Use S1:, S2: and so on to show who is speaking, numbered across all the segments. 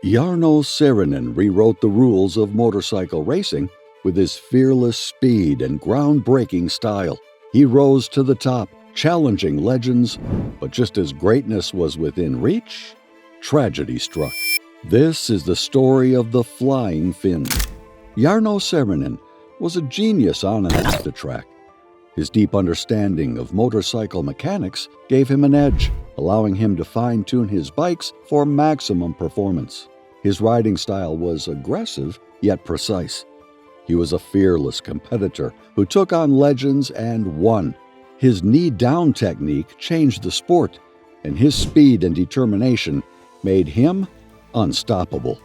S1: Jarno Saarinen rewrote the rules of motorcycle racing with his fearless speed and groundbreaking style. He rose to the top, challenging legends, but just as greatness was within reach, tragedy struck. This is the story of the Flying Finn. Jarno Saarinen was a genius on and off the track. His deep understanding of motorcycle mechanics gave him an edge, allowing him to fine-tune his bikes for maximum performance. His riding style was aggressive, yet precise. He was a fearless competitor who took on legends and won. His knee-down technique changed the sport, and his speed and determination made him unstoppable.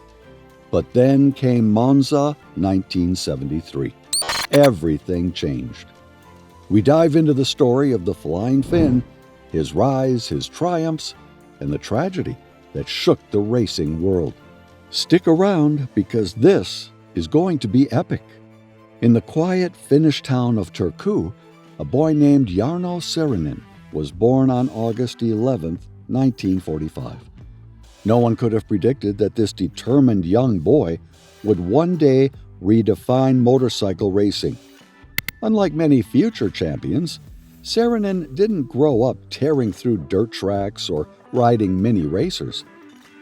S1: But then came Monza 1973. Everything changed. We dive into the story of the Flying Finn, his rise, his triumphs, and the tragedy that shook the racing world. Stick around because this is going to be epic. In the quiet Finnish town of Turku, a boy named Jarno Saarinen was born on August 11, 1945. No one could have predicted that this determined young boy would one day redefine motorcycle racing. Unlike many future champions, Saarinen didn't grow up tearing through dirt tracks or riding mini racers.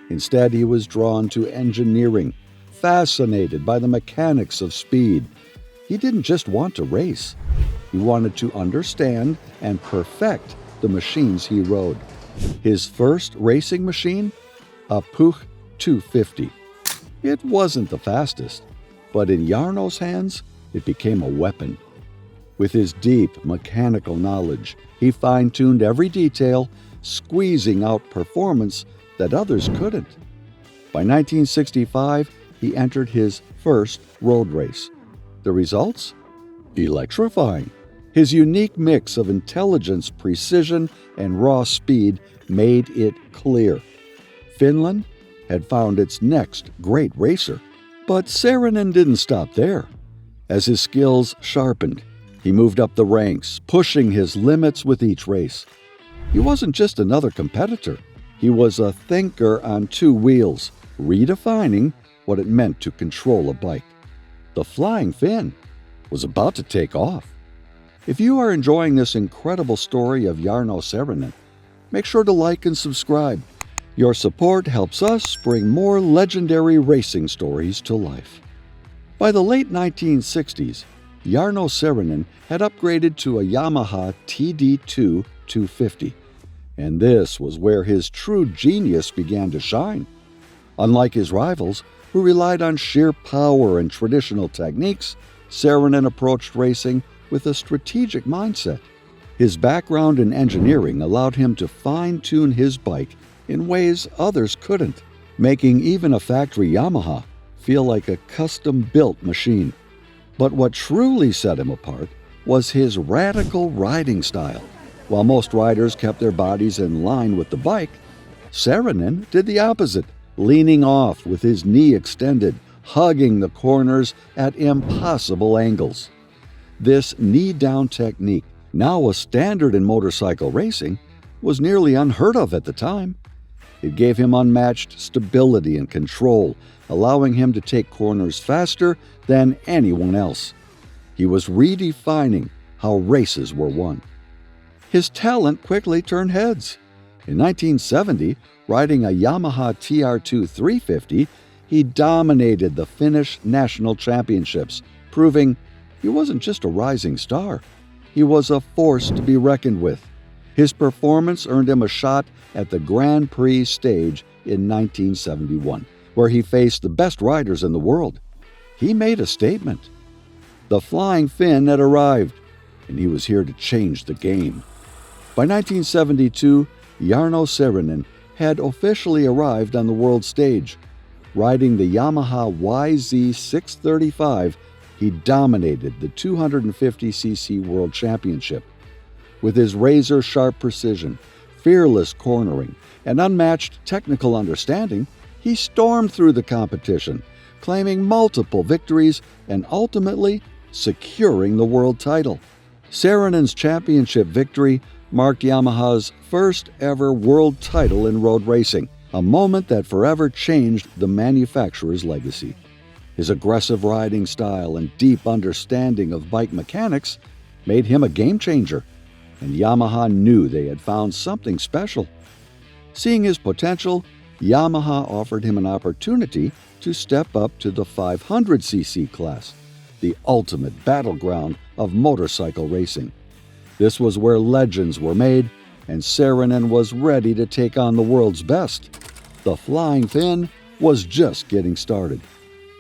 S1: Instead, he was drawn to engineering, fascinated by the mechanics of speed. He didn't just want to race. He wanted to understand and perfect the machines he rode. His first racing machine? A Puch 250. It wasn't the fastest, but in Jarno's hands, it became a weapon. With his deep mechanical knowledge, he fine-tuned every detail, squeezing out performance that others couldn't. By 1965, he entered his first road race. The results? Electrifying. His unique mix of intelligence, precision, and raw speed made it clear. Finland had found its next great racer. But Saarinen didn't stop there. As his skills sharpened, he moved up the ranks, pushing his limits with each race. He wasn't just another competitor. He was a thinker on two wheels, redefining what it meant to control a bike. The Flying Finn was about to take off. If you are enjoying this incredible story of Jarno Saarinen, make sure to like and subscribe. Your support helps us bring more legendary racing stories to life. By the late 1960s, Jarno Saarinen had upgraded to a Yamaha TD2 250, and this was where his true genius began to shine. Unlike his rivals, who relied on sheer power and traditional techniques, Saarinen approached racing with a strategic mindset. His background in engineering allowed him to fine-tune his bike in ways others couldn't, making even a factory Yamaha feel like a custom-built machine. But what truly set him apart was his radical riding style. While most riders kept their bodies in line with the bike, Saarinen did the opposite, leaning off with his knee extended, hugging the corners at impossible angles. This knee-down technique, now a standard in motorcycle racing, was nearly unheard of at the time. It gave him unmatched stability and control, allowing him to take corners faster than anyone else. He was redefining how races were won. His talent quickly turned heads. In 1970, riding a Yamaha TR2 350, he dominated the Finnish national championships, proving he wasn't just a rising star. He was a force to be reckoned with. His performance earned him a shot at the Grand Prix stage in 1971, where he faced the best riders in the world. He made a statement. The Flying Finn had arrived, and he was here to change the game. By 1972, Jarno Saarinen had officially arrived on the world stage. Riding the Yamaha YZ635, he dominated the 250cc World Championship. With his razor-sharp precision, fearless cornering, and unmatched technical understanding, he stormed through the competition, claiming multiple victories and ultimately securing the world title. Saarinen's championship victory marked Yamaha's first ever world title in road racing, a moment that forever changed the manufacturer's legacy. His aggressive riding style and deep understanding of bike mechanics made him a game changer, and Yamaha knew they had found something special. Seeing his potential, Yamaha offered him an opportunity to step up to the 500cc class, the ultimate battleground of motorcycle racing. This was where legends were made, and Saarinen was ready to take on the world's best. The Flying Finn was just getting started.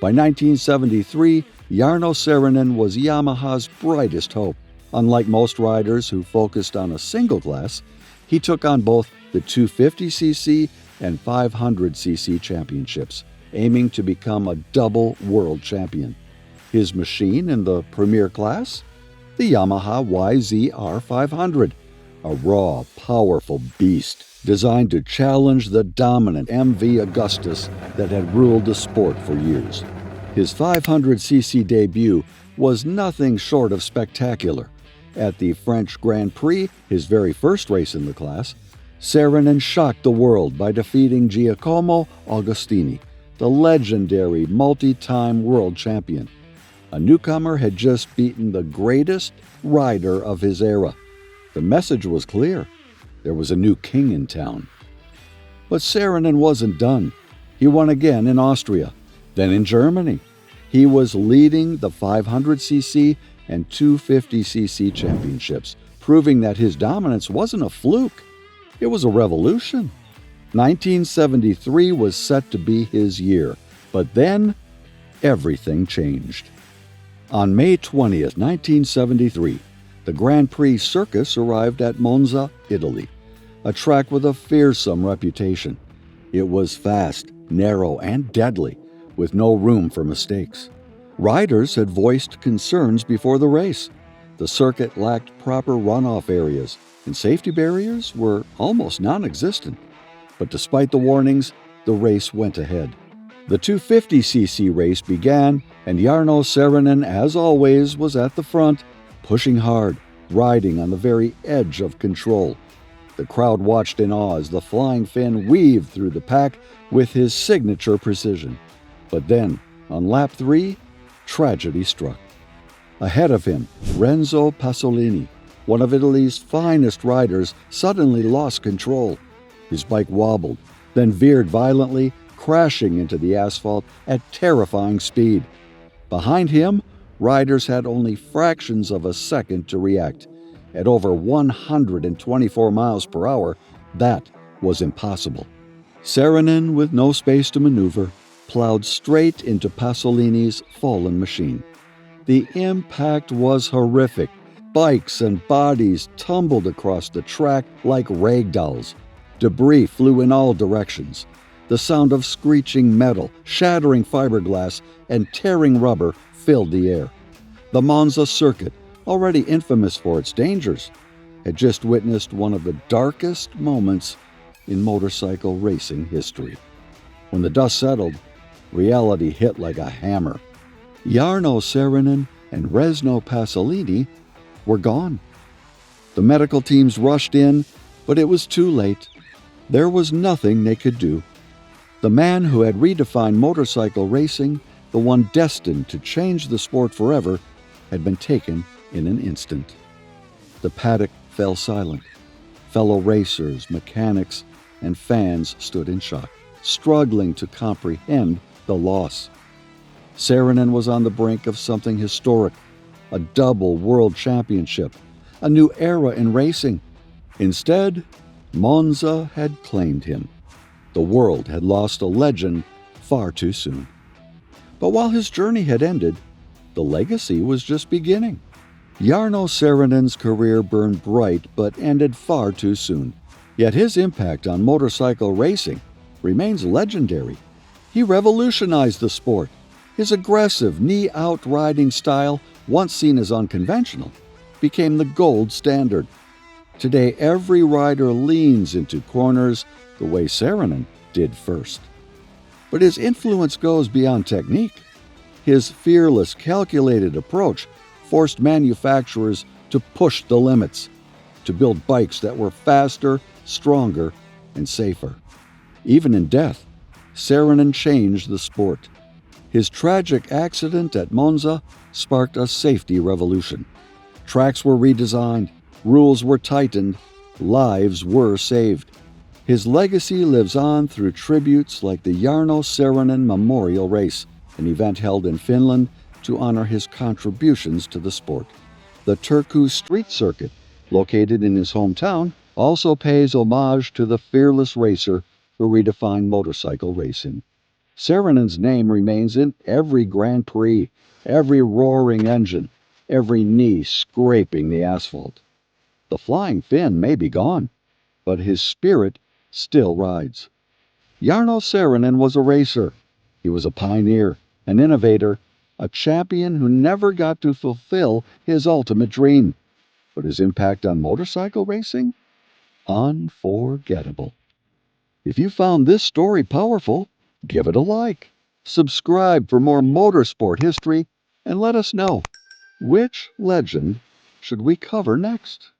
S1: By 1973, Jarno Saarinen was Yamaha's brightest hope. Unlike most riders who focused on a single class, he took on both the 250cc and 500cc championships, aiming to become a double world champion. His machine in the premier class? The Yamaha YZR 500, a raw, powerful beast designed to challenge the dominant MV Augustus that had ruled the sport for years. His 500cc debut was nothing short of spectacular. At the French Grand Prix, his very first race in the class, Saarinen shocked the world by defeating Giacomo Agostini, the legendary multi-time world champion. A newcomer had just beaten the greatest rider of his era. The message was clear. There was a new king in town. But Saarinen wasn't done. He won again in Austria, then in Germany. He was leading the 500cc and 250cc championships, proving that his dominance wasn't a fluke. It was a revolution. 1973 was set to be his year, but then everything changed. On May 20th, 1973, the Grand Prix Circus arrived at Monza, Italy, a track with a fearsome reputation. It was fast, narrow, and deadly, with no room for mistakes. Riders had voiced concerns before the race. The circuit lacked proper runoff areas, and safety barriers were almost non-existent. But despite the warnings, the race went ahead. The 250cc race began, and Jarno Saarinen, as always, was at the front, pushing hard, riding on the very edge of control. The crowd watched in awe as the Flying Finn weaved through the pack with his signature precision. But then, on lap 3, tragedy struck. Ahead of him, Renzo Pasolini, one of Italy's finest riders, suddenly lost control. His bike wobbled, then veered violently, crashing into the asphalt at terrifying speed. Behind him, riders had only fractions of a second to react. At over 124 miles per hour, that was impossible. Saarinen, with no space to maneuver, plowed straight into Pasolini's fallen machine. The impact was horrific. Bikes and bodies tumbled across the track like ragdolls. Debris flew in all directions. The sound of screeching metal, shattering fiberglass, and tearing rubber filled the air. The Monza circuit, already infamous for its dangers, had just witnessed one of the darkest moments in motorcycle racing history. When the dust settled, reality hit like a hammer. Jarno Saarinen and Renzo Pasolini were gone. The medical teams rushed in, but it was too late. There was nothing they could do. The man who had redefined motorcycle racing, the one destined to change the sport forever, had been taken in an instant. The paddock fell silent. Fellow racers, mechanics, and fans stood in shock, struggling to comprehend the loss. Saarinen was on the brink of something historic, a double world championship, a new era in racing. Instead, Monza had claimed him. The world had lost a legend far too soon. But while his journey had ended, the legacy was just beginning. Jarno Saarinen's career burned bright but ended far too soon. Yet his impact on motorcycle racing remains legendary. He revolutionized the sport. His aggressive, knee-out riding style, once seen as unconventional, became the gold standard. Today, every rider leans into corners the way Saarinen did first. But his influence goes beyond technique. His fearless, calculated approach forced manufacturers to push the limits, to build bikes that were faster, stronger, and safer. Even in death, Saarinen changed the sport. His tragic accident at Monza sparked a safety revolution. Tracks were redesigned, rules were tightened, lives were saved. His legacy lives on through tributes like the Jarno Saarinen Memorial Race, an event held in Finland to honor his contributions to the sport. The Turku Street Circuit, located in his hometown, also pays homage to the fearless racer who redefined motorcycle racing. Saarinen's name remains in every Grand Prix, every roaring engine, every knee scraping the asphalt. The flying fin may be gone, but his spirit still rides. Jarno Saarinen was a racer. He was a pioneer, an innovator, a champion who never got to fulfill his ultimate dream. But his impact on motorcycle racing? Unforgettable. If you found this story powerful, give it a like. Subscribe for more motorsport history and let us know, which legend should we cover next?